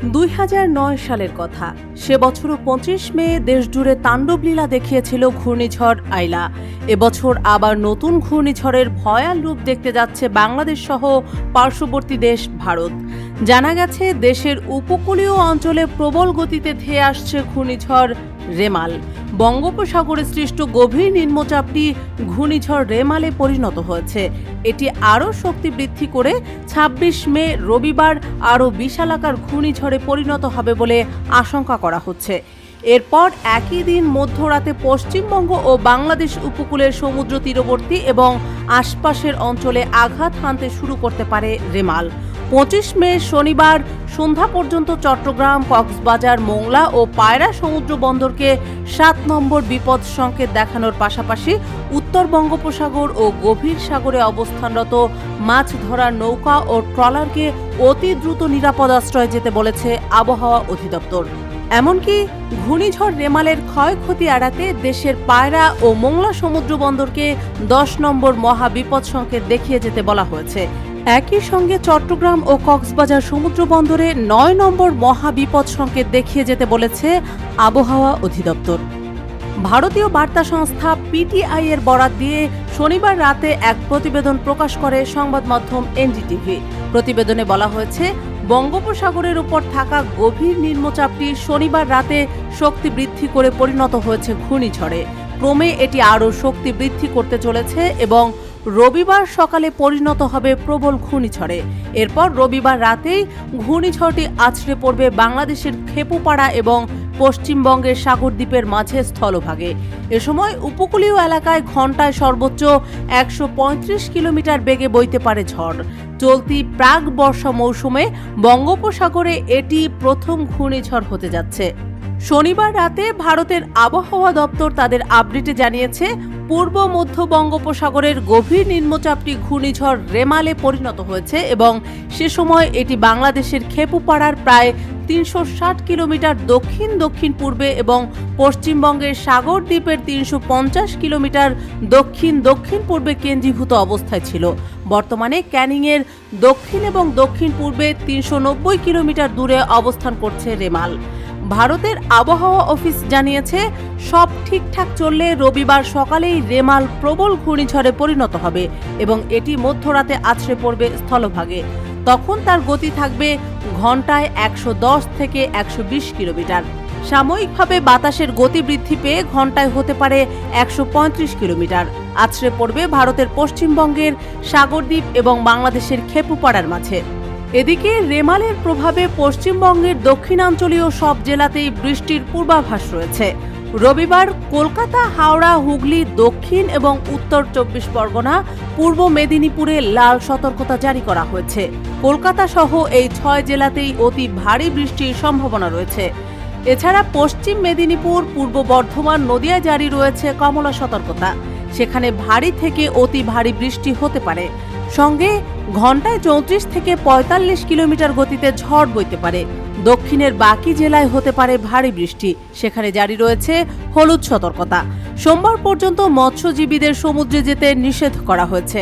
2009 সালের কথা। সে বছরও 25 মে দেশজুড়ে তাণ্ডবলীলা দেখিয়েছিল ঘূর্ণিঝড় আইলা। এবছর আবার নতুন ঘূর্ণিঝড়ের ভয়াল রূপ দেখতে যাচ্ছে বাংলাদেশ সহ পার্শ্ববর্তী দেশ ভারত। জানা গেছে, দেশের উপকূলীয় অঞ্চলে প্রবল গতিতে ধেয়ে আসছে ঘূর্ণিঝড় রেমাল। বঙ্গোপসাগরে সৃষ্ট গভীর নিম্নচাপটি ঘূর্ণিঝড় রেমালে পরিণত হয়েছে। এটি আরও শক্তি বৃদ্ধি করে 26 মে রবিবার আরও বিশালাকার ঘূর্ণিঝড়ে পরিণত হবে বলে আশঙ্কা করা হচ্ছে। এরপর একই দিন মধ্যরাতে পশ্চিমবঙ্গ ও বাংলাদেশ উপকূলের সমুদ্র তীরবর্তী এবং আশপাশের অঞ্চলে আঘাত হানতে শুরু করতে পারে রেমাল। 25 মে শনিবার সন্ধ্যা পর্যন্ত চট্টগ্রাম, কক্সবাজার, মোংলা ও পায়রা সমুদ্র বন্দরকে 7 নম্বর বিপদ সংকেত দেখানোর পাশাপাশি উত্তর বঙ্গোপসাগর ও গভীর সাগরে অবস্থানরত মাছ ধরার নৌকা ও ট্রলারকে অতি দ্রুত নিরাপদ আশ্রয়ে যেতে বলেছে আবহাওয়া অধিদপ্তর। এমনকি ঘূর্ণিঝড় রেমালের ক্ষয়ক্ষতি এড়াতে দেশের পায়রা ও মোংলা সমুদ্র বন্দরকে 10 নম্বর মহা বিপদ সংকেত দেখিয়ে যেতে বলা হয়েছে। একই সঙ্গে চট্টগ্রাম ও কক্সবাজার সমুদ্র বন্দরে 9 নম্বর মহা বিপদ সংকেত দেখিয়ে যেতে বলেছে আবহাওয়া অধিদপ্তর। ভারতীয় বার্তা সংস্থা পিটিআই এর বরাত দিয়ে শনিবার রাতে এক প্রতিবেদন প্রকাশ করে সংবাদ মাধ্যম এনডিটিভি। প্রতিবেদনে বলা হয়েছে, বঙ্গোপসাগরের উপর থাকা গভীর নিম্নচাপটি শনিবার রাতে শক্তি বৃদ্ধি করে পরিণত হয়েছে ঘূর্ণিঝড়ে। ক্রমে এটি আরও শক্তি বৃদ্ধি করতে চলেছে এবং রবিবার সকালে পরিণত হবে প্রবল ঘূর্ণিঝড়ে। এরপর রবিবার রাতেই ঘূর্ণিঝড়টি আছড়ে পড়বে বাংলাদেশের খেপুপাড়া এবং পশ্চিমবঙ্গের সাগরদ্বীপের মাঝে স্থলভাগে। এ সময় উপকূলীয় এলাকায় ঘণ্টায় সর্বোচ্চ 135 কিলোমিটার বেগে বইতে পারে ঝড়। চলতি প্রাক বর্ষা মৌসুমে বঙ্গোপসাগরে এটি প্রথম ঘূর্ণিঝড় হতে যাচ্ছে। শনিবার রাতে ভারতের আবহাওয়া দপ্তর তাদের আপডেটে জানিয়েছে, পূর্ব মধ্য বঙ্গোপসাগরের গভীর নিম্নচাপটি ঘূর্ণিঝড় রেমালে পরিণত হয়েছে এবং সে সময় এটি বাংলাদেশের খেপুপাড়ার প্রায় 360 কিলোমিটার দক্ষিণ দক্ষিণ পূর্বে এবং পশ্চিমবঙ্গের সাগরদ্বীপের 350 কিলোমিটার দক্ষিণ দক্ষিণ পূর্বে কেন্দ্রীভূত অবস্থায় ছিল। বর্তমানে ক্যানিংয়ের দক্ষিণ এবং দক্ষিণ পূর্বে 390 কিলোমিটার দূরে অবস্থান করছে রেমাল। ভারতের আবহাওয়া অফিস জানিয়েছে, সব ঠিকঠাক চললে রবিবার সকালেই রেমাল প্রবল ঘূর্ণিঝড়ে পরিণত হবে এবং এটি মধ্যরাতে আছড়ে পড়বে স্থলভাগে। তখন তার গতি থাকবে ঘন্টায় 110 থেকে 120 কিলোমিটার। সাময়িকভাবে বাতাসের গতি বৃদ্ধি পেয়ে ঘন্টায় হতে পারে 135 কিলোমিটার। আছড়ে পড়বে ভারতের পশ্চিমবঙ্গের সাগরদ্বীপ এবং বাংলাদেশের খেপুপাড়ার মাঝে। এদিকে রেমালের প্রভাবে পশ্চিমবঙ্গের দক্ষিণাঞ্চলীয় সব জেলাতেই বৃষ্টির পূর্বাভাস রয়েছে। রবিবার কলকাতা, হাওড়া, হুগলি, দক্ষিণ এবং উত্তর 24 পরগনা, পূর্ব মেদিনীপুরে লাল সতর্কতা জারি করা হয়েছে। কলকাতা সহ এই 6 জেলাতেই অতি ভারী বৃষ্টির সম্ভাবনা রয়েছে। এছাড়া পশ্চিম মেদিনীপুর, পূর্ব বর্ধমান, নদিয়া জারি রয়েছে কমলা সতর্কতা। সেখানে ভারী থেকে অতি ভারী বৃষ্টি হতে পারে। সঙ্গে ঘন্টায় 34 থেকে 45 কিলোমিটার গতিতে ঝড় বইতে পারে। দক্ষিণের বাকি জেলায় হতে পারে ভারী বৃষ্টি। সেখানে জারি রয়েছে হলুদ সতর্কতা। সোমবার পর্যন্ত মৎস্যজীবীদের সমুদ্রে যেতে নিষেধ করা হয়েছে।